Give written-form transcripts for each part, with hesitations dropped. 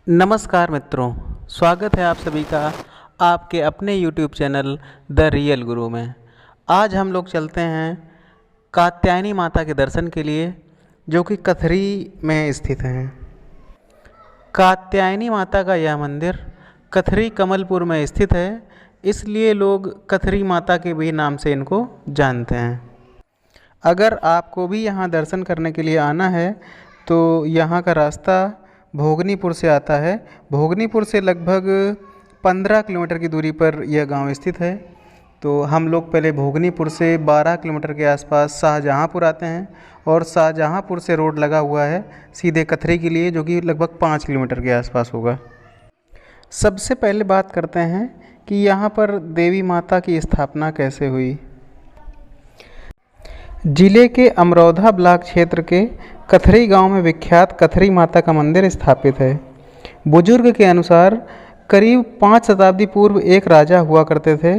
नमस्कार मित्रों, स्वागत है आप सभी का आपके अपने YouTube चैनल द रियल गुरु में। आज हम लोग चलते हैं कात्यायनी माता के दर्शन के लिए, जो कि कथरी में स्थित हैं। कात्यायनी माता का यह मंदिर कथरी कमलपुर में स्थित है, इसलिए लोग कथरी माता के भी नाम से इनको जानते हैं। अगर आपको भी यहाँ दर्शन करने के लिए आना है तो यहाँ का रास्ता भोगनीपुर से आता है। भोगनीपुर से लगभग 15 किलोमीटर की दूरी पर यह गांव स्थित है। तो हम लोग पहले भोगनीपुर से 12 किलोमीटर के आसपास शाहजहाँपुर आते हैं और शाहजहाँपुर से रोड लगा हुआ है सीधे कथरी के लिए, जो कि लगभग 5 किलोमीटर के आसपास होगा। सबसे पहले बात करते हैं कि यहाँ पर देवी माता की स्थापना कैसे हुई। जिले के अमरोधा ब्लॉक क्षेत्र के कथरी गांव में विख्यात कथरी माता का मंदिर स्थापित है। बुजुर्ग के अनुसार करीब 5 शताब्दी पूर्व एक राजा हुआ करते थे।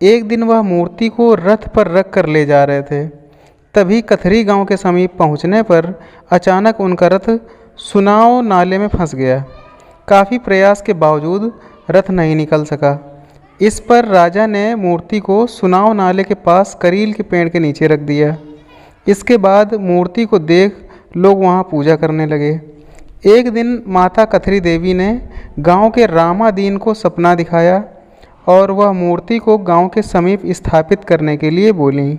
एक दिन वह मूर्ति को रथ पर रख कर ले जा रहे थे। तभी कथरी गांव के समीप पहुंचने पर अचानक उनका रथ सुनाव नाले में फंस गया। काफ़ी प्रयास के बावजूद रथ नहीं निकल सका। इस पर राजा ने मूर्ति को सुनाव नाले के पास करील के पेड़ के नीचे रख दिया। इसके बाद मूर्ति को देख लोग वहां पूजा करने लगे। एक दिन माता कथरी देवी ने गांव के रामादीन को सपना दिखाया और वह मूर्ति को गांव के समीप स्थापित करने के लिए बोली।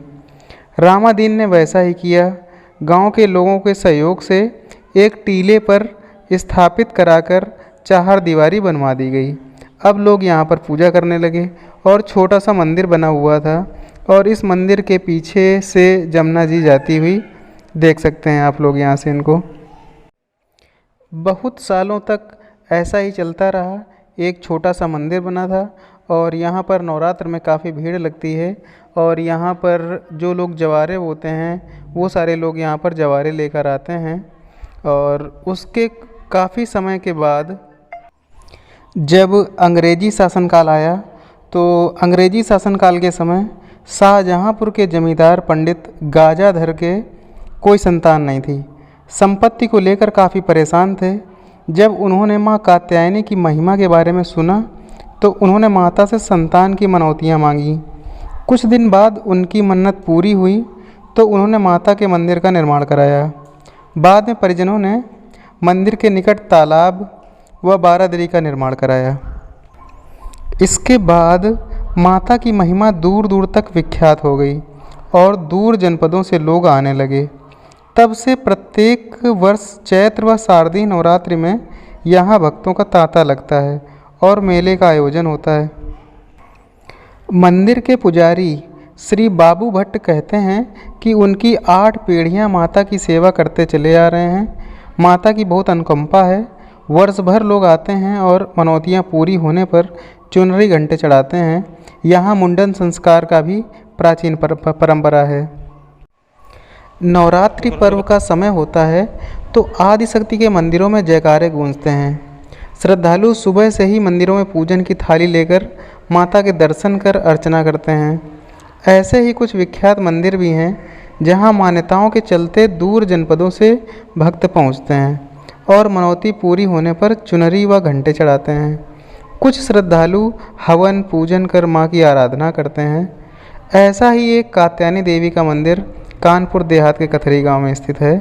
रामादीन ने वैसा ही किया। गांव के लोगों के सहयोग से एक टीले पर स्थापित कराकर चारदीवारी बनवा दी गई। अब लोग यहाँ पर पूजा करने लगे और छोटा सा मंदिर बना हुआ था और इस मंदिर के पीछे से जमुना जी जाती हुई देख सकते हैं आप लोग यहाँ से इनको। बहुत सालों तक ऐसा ही चलता रहा। एक छोटा सा मंदिर बना था और यहाँ पर नवरात्र में काफ़ी भीड़ लगती है और यहाँ पर जो लोग जवारे होते हैं वो सारे लोग यहाँ पर जवारे लेकर आते हैं। और उसके काफ़ी समय के बाद जब अंग्रेजी शासनकाल आया तो अंग्रेजी शासनकाल के समय शाहजहाँपुर के जमींदार पंडित गाजाधर के कोई संतान नहीं थी। संपत्ति को लेकर काफ़ी परेशान थे। जब उन्होंने माँ कात्यायनी की महिमा के बारे में सुना तो उन्होंने माता से संतान की मनौतियाँ मांगी। कुछ दिन बाद उनकी मन्नत पूरी हुई तो उन्होंने माता के मंदिर का निर्माण कराया। बाद में परिजनों ने मंदिर के निकट तालाब व बारादरी का निर्माण कराया। इसके बाद माता की महिमा दूर दूर तक विख्यात हो गई और दूर जनपदों से लोग आने लगे। तब से प्रत्येक वर्ष चैत्र व शारदीय नवरात्रि में यहाँ भक्तों का तांता लगता है और मेले का आयोजन होता है। मंदिर के पुजारी श्री बाबू भट्ट कहते हैं कि उनकी 8 पीढ़ियाँ माता की सेवा करते चले आ रहे हैं। माता की बहुत अनुकंपा है। वर्ष भर लोग आते हैं और मनौतियाँ पूरी होने पर चुनरी घंटे चढ़ाते हैं। यहाँ मुंडन संस्कार का भी प्राचीन परंपरा है। नवरात्रि पर्व का समय होता है तो आदिशक्ति के मंदिरों में जयकारे गूंजते हैं। श्रद्धालु सुबह से ही मंदिरों में पूजन की थाली लेकर माता के दर्शन कर अर्चना करते हैं। ऐसे ही कुछ विख्यात मंदिर भी हैं जहाँ मान्यताओं के चलते दूर जनपदों से भक्त पहुँचते हैं और मनौती पूरी होने पर चुनरी व घंटे चढ़ाते हैं। कुछ श्रद्धालु हवन पूजन कर माँ की आराधना करते हैं। ऐसा ही एक कात्यायनी देवी का मंदिर कानपुर देहात के कथरी गांव में स्थित है।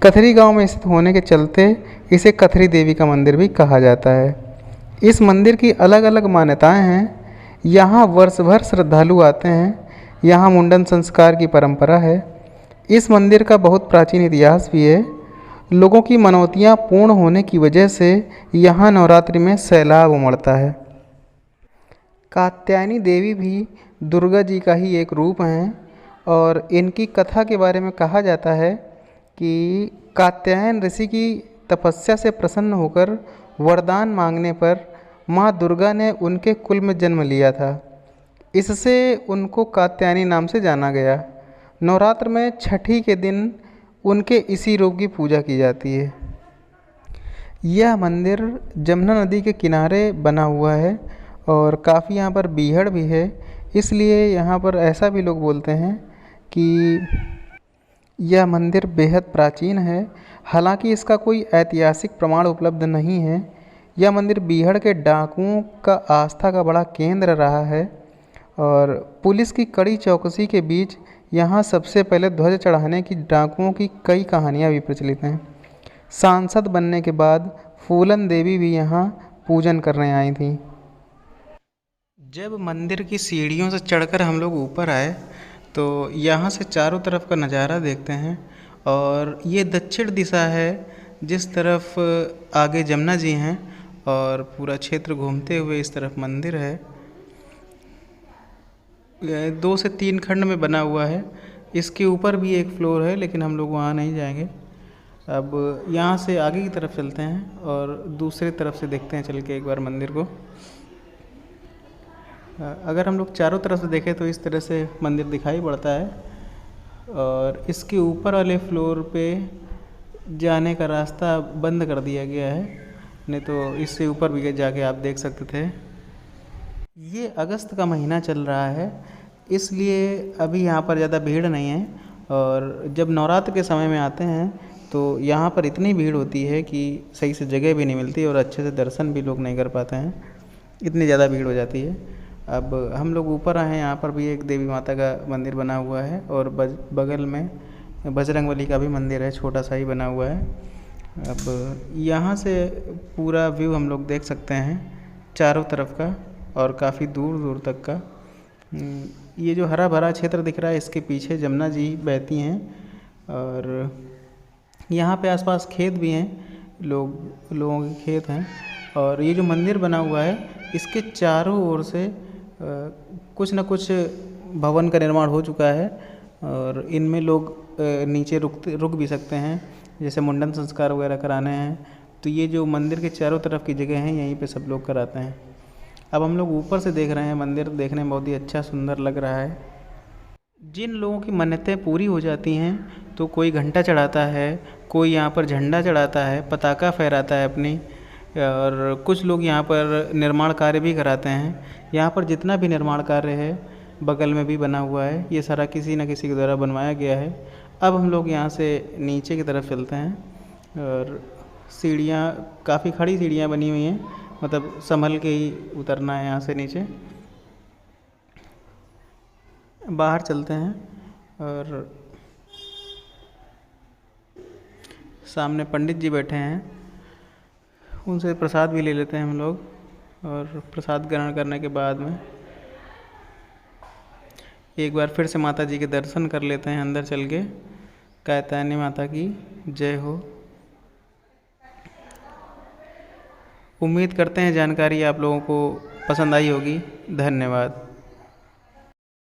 कथरी गांव में स्थित होने के चलते इसे कथरी देवी का मंदिर भी कहा जाता है। इस मंदिर की अलग अलग मान्यताएं हैं। यहाँ वर्ष भर श्रद्धालु आते हैं। यहाँ मुंडन संस्कार की परंपरा है। इस मंदिर का बहुत प्राचीन इतिहास भी है। लोगों की मनौतियाँ पूर्ण होने की वजह से यहाँ नवरात्रि में सैलाब उमड़ता है। कात्यायनी देवी भी दुर्गा जी का ही एक रूप हैं और इनकी कथा के बारे में कहा जाता है कि कात्यायन ऋषि की तपस्या से प्रसन्न होकर वरदान मांगने पर माँ दुर्गा ने उनके कुल में जन्म लिया था। इससे उनको कात्यायनी नाम से जाना गया। नवरात्र में छठी के दिन उनके इसी रूप की पूजा की जाती है। यह मंदिर जमुना नदी के किनारे बना हुआ है और काफ़ी यहाँ पर बीहड़ भी है। इसलिए यहाँ पर ऐसा भी लोग बोलते हैं कि यह मंदिर बेहद प्राचीन है। हालांकि इसका कोई ऐतिहासिक प्रमाण उपलब्ध नहीं है। यह मंदिर बीहड़ के डाकुओं का आस्था का बड़ा केंद्र रहा है और पुलिस की कड़ी चौकसी के बीच यहाँ सबसे पहले ध्वज चढ़ाने की डाकुओं की कई कहानियाँ भी प्रचलित हैं। सांसद बनने के बाद फूलन देवी भी यहाँ पूजन करने आई थी। जब मंदिर की सीढ़ियों से चढ़कर हम लोग ऊपर आए तो यहाँ से चारों तरफ का नज़ारा देखते हैं और ये दक्षिण दिशा है, जिस तरफ आगे जमुना जी हैं और पूरा क्षेत्र घूमते हुए इस तरफ मंदिर है। ये 2 से 3 खंड में बना हुआ है। इसके ऊपर भी एक फ्लोर है, लेकिन हम लोग वहाँ नहीं जाएंगे। अब यहाँ से आगे की तरफ चलते हैं और दूसरी तरफ से देखते हैं चल के एक बार मंदिर को। अगर हम लोग चारों तरफ से देखें तो इस तरह से मंदिर दिखाई पड़ता है और इसके ऊपर वाले फ्लोर पे जाने का रास्ता बंद कर दिया गया है, नहीं तो इससे ऊपर भी जाके आप देख सकते थे। ये अगस्त का महीना चल रहा है, इसलिए अभी यहाँ पर ज़्यादा भीड़ नहीं है और जब नवरात्र के समय में आते हैं तो यहाँ पर इतनी भीड़ होती है कि सही से जगह भी नहीं मिलती और अच्छे से दर्शन भी लोग नहीं कर पाते हैं, इतनी ज़्यादा भीड़ हो जाती है। अब हम लोग ऊपर आए हैं, यहाँ पर भी एक देवी माता का मंदिर बना हुआ है और बगल में बजरंगबली का भी मंदिर है, छोटा सा ही बना हुआ है। अब यहाँ से पूरा व्यू हम लोग देख सकते हैं चारों तरफ का और काफ़ी दूर दूर तक का। ये जो हरा भरा क्षेत्र दिख रहा है, इसके पीछे जमुना जी बहती हैं और यहाँ पे आसपास खेत भी हैं, लोगों के खेत हैं। और ये जो मंदिर बना हुआ है, इसके चारों ओर से कुछ न कुछ भवन का निर्माण हो चुका है और इनमें लोग नीचे रुक भी सकते हैं, जैसे मुंडन संस्कार वगैरह कराने हैं तो ये जो मंदिर के चारों तरफ की जगह हैं, यहीं पे सब लोग कराते हैं। अब हम लोग ऊपर से देख रहे हैं, मंदिर देखने में बहुत ही अच्छा सुंदर लग रहा है। जिन लोगों की मन्नतें पूरी हो जाती हैं तो कोई घंटा चढ़ाता है, कोई यहाँ पर झंडा चढ़ाता है, पताका फहराता है अपनी, और कुछ लोग यहाँ पर निर्माण कार्य भी कराते हैं। यहाँ पर जितना भी निर्माण कार्य है बगल में भी बना हुआ है, ये सारा किसी न किसी के द्वारा बनवाया गया है। अब हम लोग यहाँ से नीचे की तरफ चलते हैं और सीढ़ियाँ, काफ़ी खड़ी सीढ़ियाँ बनी हुई हैं, मतलब संभल के ही उतरना है यहाँ से नीचे। बाहर चलते हैं और सामने पंडित जी बैठे हैं, उनसे प्रसाद भी ले लेते हैं हम लोग और प्रसाद ग्रहण करने के बाद में एक बार फिर से माता जी के दर्शन कर लेते हैं अंदर चल के। कात्यायनी माता की जय हो। उम्मीद करते हैं जानकारी आप लोगों को पसंद आई होगी। धन्यवाद।